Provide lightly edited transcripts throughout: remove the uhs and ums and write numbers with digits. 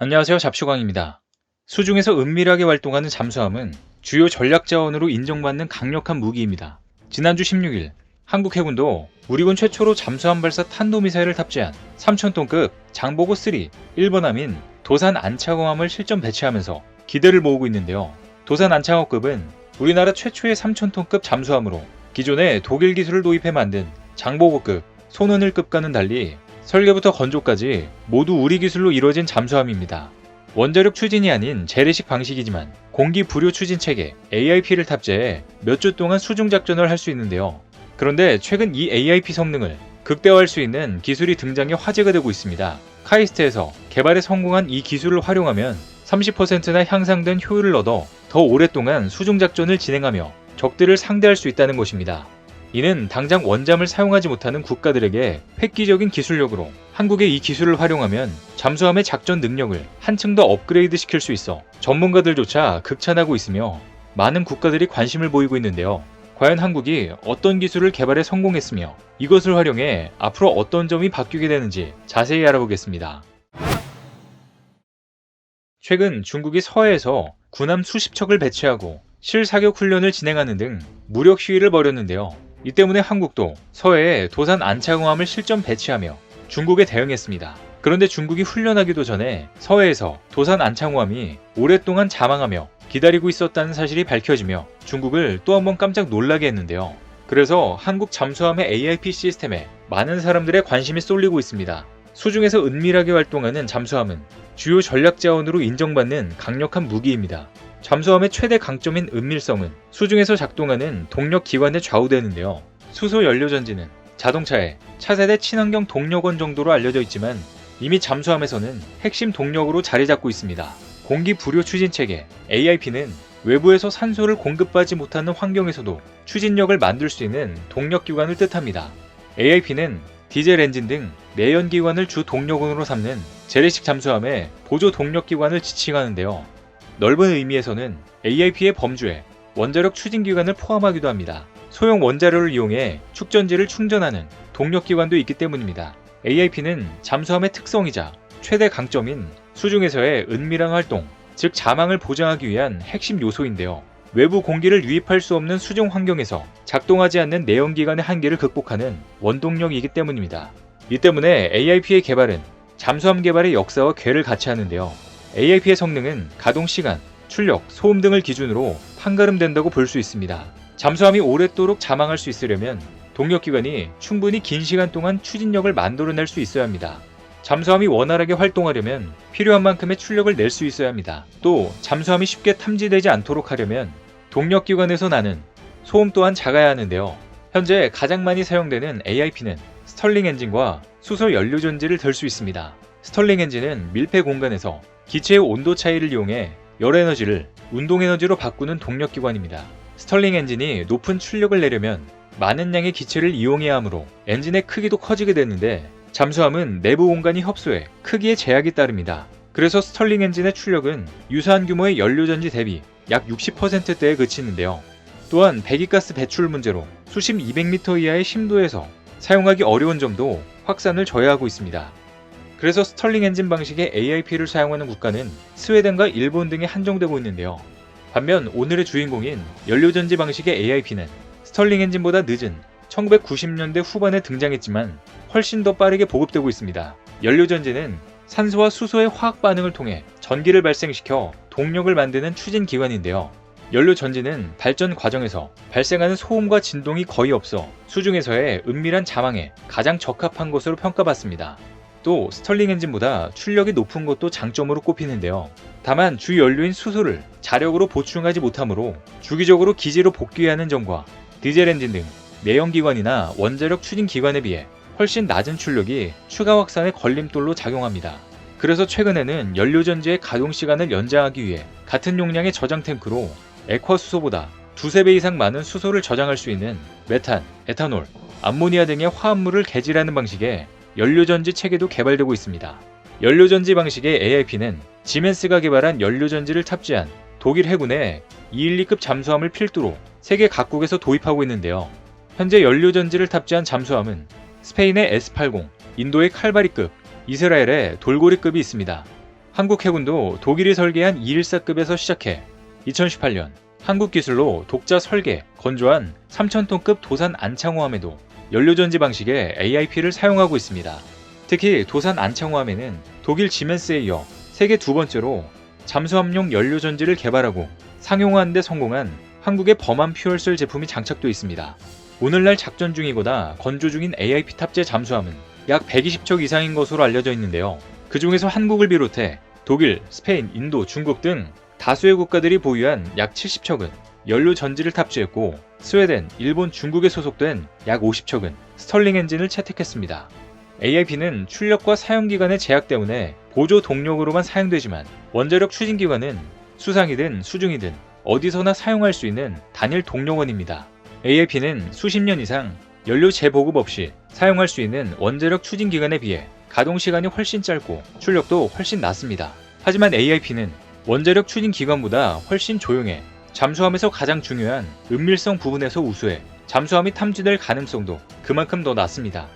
안녕하세요. 잡쇼광입니다. 수중에서 은밀하게 활동하는 잠수함은 주요 전략 자원으로 인정받는 강력한 무기입니다. 지난주 16일 한국 해군도 우리군 최초로 잠수함 발사 탄도미사일을 탑재한 3,000톤급 장보고 3 일본함인 도산 안창호함을 실전 배치하면서 기대를 모으고 있는데요. 도산 안창호급은 우리나라 최초의 3,000톤급 잠수함으로 기존의 독일 기술을 도입해 만든 장보고급, 손은일급과는 달리 설계부터 건조까지 모두 우리 기술로 이루어진 잠수함입니다. 원자력 추진이 아닌 재래식 방식이지만 공기 부료 추진 체계 AIP를 탑재해 몇 주 동안 수중 작전을 할 수 있는데요. 그런데 최근 이 AIP 성능을 극대화할 수 있는 기술이 등장해 화제가 되고 있습니다. 카이스트에서 개발에 성공한 이 기술을 활용하면 30%나 향상된 효율을 얻어 더 오랫동안 수중 작전을 진행하며 적들을 상대할 수 있다는 것입니다. 이는 당장 원잠을 사용하지 못하는 국가들에게 획기적인 기술력으로 한국의 이 기술을 활용하면 잠수함의 작전 능력을 한층 더 업그레이드 시킬 수 있어 전문가들조차 극찬하고 있으며 많은 국가들이 관심을 보이고 있는데요. 과연 한국이 어떤 기술을 개발에 성공했으며 이것을 활용해 앞으로 어떤 점이 바뀌게 되는지 자세히 알아보겠습니다. 최근 중국이 서해에서 군함 수십 척을 배치하고 실사격 훈련을 진행하는 등 무력 시위를 벌였는데요. 이 때문에 한국도 서해에 도산 안창호함을 실전 배치하며 중국에 대응했습니다. 그런데 중국이 훈련하기도 전에 서해에서 도산 안창호함이 오랫동안 자망하며 기다리고 있었다는 사실이 밝혀지며 중국을 또 한 번 깜짝 놀라게 했는데요. 그래서 한국 잠수함의 AIP 시스템에 많은 사람들의 관심이 쏠리고 있습니다. 수중에서 은밀하게 활동하는 잠수함은 주요 전략 자원으로 인정받는 강력한 무기입니다. 잠수함의 최대 강점인 은밀성은 수중에서 작동하는 동력 기관에 좌우되는데요. 수소 연료 전지는 자동차의 차세대 친환경 동력원 정도로 알려져 있지만 이미 잠수함에서는 핵심 동력으로 자리 잡고 있습니다. 공기 부료 추진 체계 AIP는 외부에서 산소를 공급받지 못하는 환경에서도 추진력을 만들 수 있는 동력 기관을 뜻합니다. AIP는 디젤 엔진 등 내연 기관을 주 동력원으로 삼는 재래식 잠수함의 보조 동력 기관을 지칭하는데요. 넓은 의미에서는 AIP의 범주에 원자력 추진기관을 포함하기도 합니다. 소형 원자로를 이용해 축전지를 충전하는 동력기관도 있기 때문입니다. AIP는 잠수함의 특성이자 최대 강점인 수중에서의 은밀한 활동, 즉 자망을 보장하기 위한 핵심 요소인데요. 외부 공기를 유입할 수 없는 수중 환경에서 작동하지 않는 내연기관의 한계를 극복하는 원동력이기 때문입니다. 이 때문에 AIP의 개발은 잠수함 개발의 역사와 궤를 같이 하는데요. AIP의 성능은 가동 시간, 출력, 소음 등을 기준으로 판가름된다고 볼 수 있습니다. 잠수함이 오랫도록 자망할 수 있으려면 동력기관이 충분히 긴 시간 동안 추진력을 만들어낼 수 있어야 합니다. 잠수함이 원활하게 활동하려면 필요한 만큼의 출력을 낼 수 있어야 합니다. 또 잠수함이 쉽게 탐지되지 않도록 하려면 동력기관에서 나는 소음 또한 작아야 하는데요. 현재 가장 많이 사용되는 AIP는 스털링 엔진과 수소 연료 전지를 들 수 있습니다. 스털링 엔진은 밀폐 공간에서 기체의 온도 차이를 이용해 열 에너지를 운동 에너지로 바꾸는 동력기관입니다. 스털링 엔진이 높은 출력을 내려면 많은 양의 기체를 이용해야 하므로 엔진의 크기도 커지게 되는데 잠수함은 내부 공간이 협소해 크기에 제약이 따릅니다. 그래서 스털링 엔진의 출력은 유사한 규모의 연료전지 대비 약 60%대에 그치는데요. 또한 배기가스 배출 문제로 수심 200m 이하의 심도에서 사용하기 어려운 점도 확산을 저해하고 있습니다. 그래서 스털링 엔진 방식의 AIP를 사용하는 국가는 스웨덴과 일본 등에 한정되고 있는데요. 반면 오늘의 주인공인 연료전지 방식의 AIP는 스털링 엔진보다 늦은 1990년대 후반에 등장했지만 훨씬 더 빠르게 보급되고 있습니다. 연료전지는 산소와 수소의 화학 반응을 통해 전기를 발생시켜 동력을 만드는 추진기관인데요. 연료전지는 발전 과정에서 발생하는 소음과 진동이 거의 없어 수중에서의 은밀한 자망에 가장 적합한 것으로 평가받습니다. 또 스털링 엔진보다 출력이 높은 것도 장점으로 꼽히는데요. 다만 주 연료인 수소를 자력으로 보충하지 못하므로 주기적으로 기지로 복귀해야 하는 점과 디젤 엔진 등 내연기관이나 원자력 추진기관에 비해 훨씬 낮은 출력이 추가 확산의 걸림돌로 작용합니다. 그래서 최근에는 연료전지의 가동시간을 연장하기 위해 같은 용량의 저장 탱크로 액화수소보다 두세 배 이상 많은 수소를 저장할 수 있는 메탄, 에탄올, 암모니아 등의 화합물을 개질하는 방식의 연료전지 체계도 개발되고 있습니다. 연료전지 방식의 AIP는 지멘스가 개발한 연료전지를 탑재한 독일 해군의 212급 잠수함을 필두로 세계 각국에서 도입하고 있는데요. 현재 연료전지를 탑재한 잠수함은 스페인의 S80, 인도의 칼바리급, 이스라엘의 돌고리급이 있습니다. 한국 해군도 독일이 설계한 214급에서 시작해 2018년 한국 기술로 독자 설계, 건조한 3,000톤급 도산 안창호함에도 연료전지 방식의 AIP를 사용하고 있습니다. 특히 도산 안창호함에는 독일 지멘스에 이어 세계 두 번째로 잠수함용 연료전지를 개발하고 상용화하는 데 성공한 한국의 범함 퓨얼셀 제품이 장착돼 있습니다. 오늘날 작전 중이거나 건조 중인 AIP 탑재 잠수함은 약 120척 이상인 것으로 알려져 있는데요. 그 중에서 한국을 비롯해 독일, 스페인, 인도, 중국 등 다수의 국가들이 보유한 약 70척은 연료 전지를 탑재했고 스웨덴, 일본, 중국에 소속된 약 50척은 스털링 엔진을 채택했습니다. AIP는 출력과 사용기간의 제약 때문에 보조 동력으로만 사용되지만 원자력 추진기관은 수상이든 수중이든 어디서나 사용할 수 있는 단일 동력원입니다. AIP는 수십 년 이상 연료 재보급 없이 사용할 수 있는 원자력 추진기관에 비해 가동시간이 훨씬 짧고 출력도 훨씬 낮습니다. 하지만 AIP는 원자력 추진기관보다 훨씬 조용해 잠수함에서 가장 중요한 은밀성 부분에서 우수해 잠수함이 탐지될 가능성도 그만큼 더 낮습니다.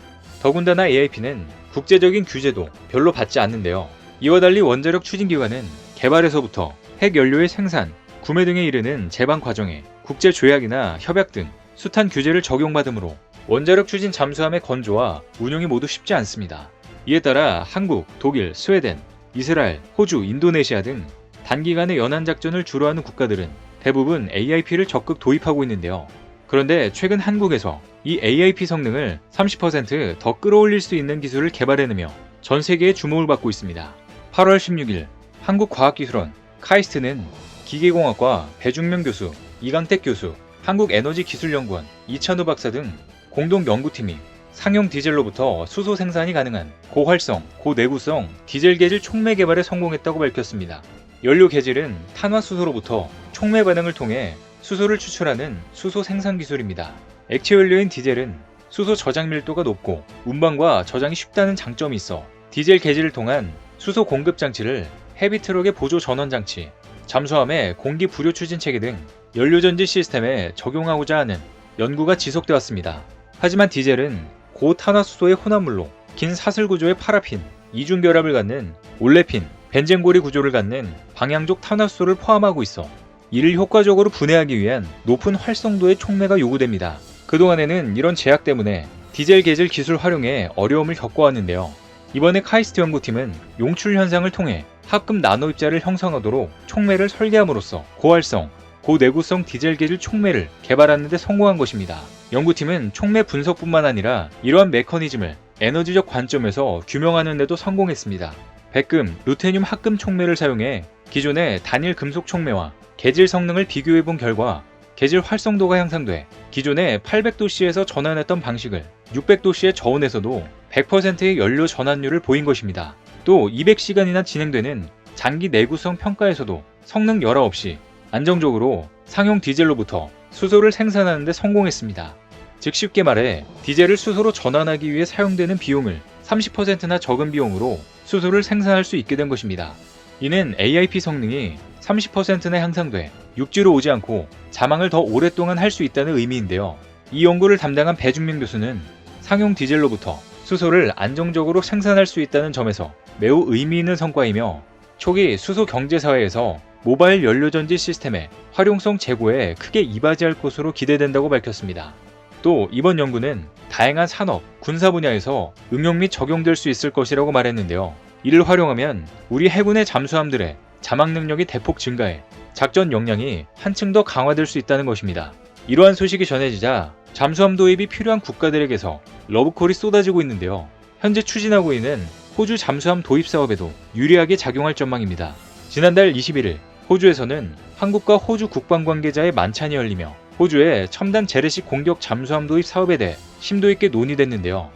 더군다나 AIP는 국제적인 규제도 별로 받지 않는데요. 이와 달리 원자력 추진기관은 개발에서부터 핵연료의 생산, 구매 등에 이르는 제방 과정에 국제 조약이나 협약 등 숱한 규제를 적용받으므로 원자력 추진 잠수함의 건조와 운용이 모두 쉽지 않습니다. 이에 따라 한국, 독일, 스웨덴, 이스라엘, 호주, 인도네시아 등 단기간의 연안작전을 주로 하는 국가들은 대부분 AIP를 적극 도입하고 있는데요. 그런데 최근 한국에서 이 AIP 성능을 30% 끌어올릴 수 있는 기술을 개발해내며 전 세계의 주목을 받고 있습니다. 8월 16일 한국과학기술원 카이스트는 기계공학과 배중명 교수, 이강택 교수, 한국에너지기술연구원 이찬우 박사 등 공동 연구팀이 상용 디젤로부터 수소 생산이 가능한 고활성, 고내구성 디젤 계질 촉매 개발에 성공했다고 밝혔습니다. 연료 계질은 탄화수소로부터 촉매 반응을 통해 수소를 추출하는 수소 생산 기술입니다. 액체 연료인 디젤은 수소 저장 밀도가 높고 운반과 저장이 쉽다는 장점이 있어 디젤 계질을 통한 수소 공급 장치를 헤비트럭의 보조 전원 장치, 잠수함의 공기 부료 추진 체계 등 연료전지 시스템에 적용하고자 하는 연구가 지속되어 왔습니다. 하지만 디젤은 고탄화수소의 혼합물로 긴 사슬 구조의 파라핀, 이중 결합을 갖는 올레핀, 벤젠고리 구조를 갖는 방향족 탄화수소를 포함하고 있어 이를 효과적으로 분해하기 위한 높은 활성도의 촉매가 요구됩니다. 그동안에는 이런 제약 때문에 디젤 계질 기술 활용에 어려움을 겪어왔는데요. 이번에 카이스트 연구팀은 용출 현상을 통해 합금 나노 입자를 형성하도록 촉매를 설계함으로써 고활성, 고내구성 디젤 계질 촉매를 개발하는 데 성공한 것입니다. 연구팀은 촉매 분석뿐만 아니라 이러한 메커니즘을 에너지적 관점에서 규명하는 데도 성공했습니다. 백금, 루테늄 합금 촉매를 사용해 기존의 단일 금속 촉매와 계질 성능을 비교해본 결과 계질 활성도가 향상돼 기존의 800도씨에서 전환했던 방식을 600도씨에 저온에서도 100%의 연료 전환율을 보인 것입니다. 또 200시간이나 진행되는 장기 내구성 평가에서도 성능 열화 없이 안정적으로 상용 디젤로부터 수소를 생산하는 데 성공했습니다. 즉 쉽게 말해 디젤을 수소로 전환하기 위해 사용되는 비용을 30%나 적은 비용으로 수소를 생산할 수 있게 된 것입니다. 이는 AIP 성능이 30%나 향상돼 육지로 오지 않고 자망을 더 오랫동안 할 수 있다는 의미인데요. 이 연구를 담당한 배중명 교수는 상용 디젤로부터 수소를 안정적으로 생산할 수 있다는 점에서 매우 의미 있는 성과이며 초기 수소 경제사회에서 모바일 연료전지 시스템의 활용성 제고에 크게 이바지할 것으로 기대된다고 밝혔습니다. 또 이번 연구는 다양한 산업, 군사 분야에서 응용 및 적용될 수 있을 것이라고 말했는데요. 이를 활용하면 우리 해군의 잠수함들의 자막 능력이 대폭 증가해 작전 역량이 한층 더 강화될 수 있다는 것입니다. 이러한 소식이 전해지자 잠수함 도입이 필요한 국가들에게서 러브콜이 쏟아지고 있는데요. 현재 추진하고 있는 호주 잠수함 도입 사업에도 유리하게 작용할 전망입니다. 지난달 21일 호주에서는 한국과 호주 국방 관계자의 만찬이 열리며 호주의 첨단 재래식 공격 잠수함 도입 사업에 대해 심도 있게 논의됐는데요.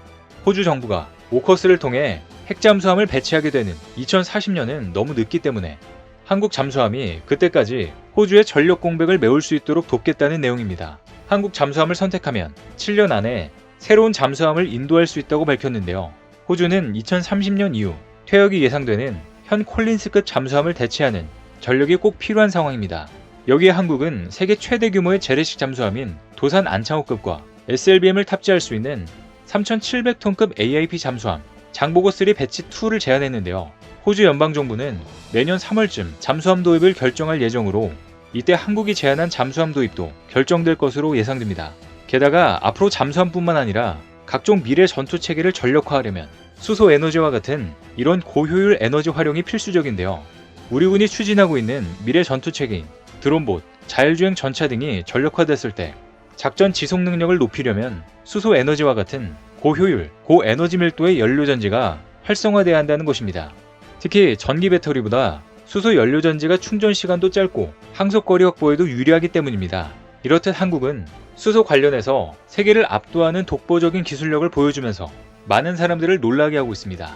호주 정부가 오커스를 통해 핵잠수함을 배치하게 되는 2040년은 너무 늦기 때문에 한국 잠수함이 그때까지 호주의 전력 공백을 메울 수 있도록 돕겠다는 내용입니다. 한국 잠수함을 선택하면 7년 안에 새로운 잠수함을 인도할 수 있다고 밝혔는데요. 호주는 2030년 이후 퇴역이 예상되는 현 콜린스급 잠수함을 대체하는 전력이 꼭 필요한 상황입니다. 여기에 한국은 세계 최대 규모의 재래식 잠수함인 도산 안창호급과 SLBM을 탑재할 수 있는 3,700톤급 AIP 잠수함 장보고3 배치 2를 제안했는데요. 호주 연방정부는 내년 3월쯤 잠수함 도입을 결정할 예정으로 이때 한국이 제안한 잠수함 도입도 결정될 것으로 예상됩니다. 게다가 앞으로 잠수함뿐만 아니라 각종 미래 전투 체계를 전력화하려면 수소 에너지와 같은 이런 고효율 에너지 활용이 필수적인데요. 우리 군이 추진하고 있는 미래 전투 체계인 드론봇, 자율주행 전차 등이 전력화됐을 때 작전 지속 능력을 높이려면 수소 에너지와 같은 고효율, 고에너지 밀도의 연료전지가 활성화돼야 한다는 것입니다. 특히 전기 배터리보다 수소 연료전지가 충전 시간도 짧고 항속거리 확보에도 유리하기 때문입니다. 이렇듯 한국은 수소 관련해서 세계를 압도하는 독보적인 기술력을 보여주면서 많은 사람들을 놀라게 하고 있습니다.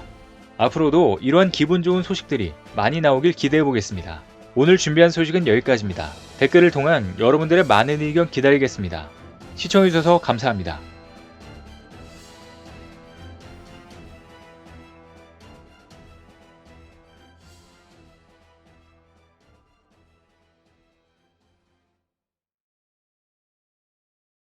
앞으로도 이러한 기분 좋은 소식들이 많이 나오길 기대해 보겠습니다. 오늘 준비한 소식은 여기까지입니다. 댓글을 통한 여러분들의 많은 의견 기다리겠습니다. 시청해주셔서 감사합니다.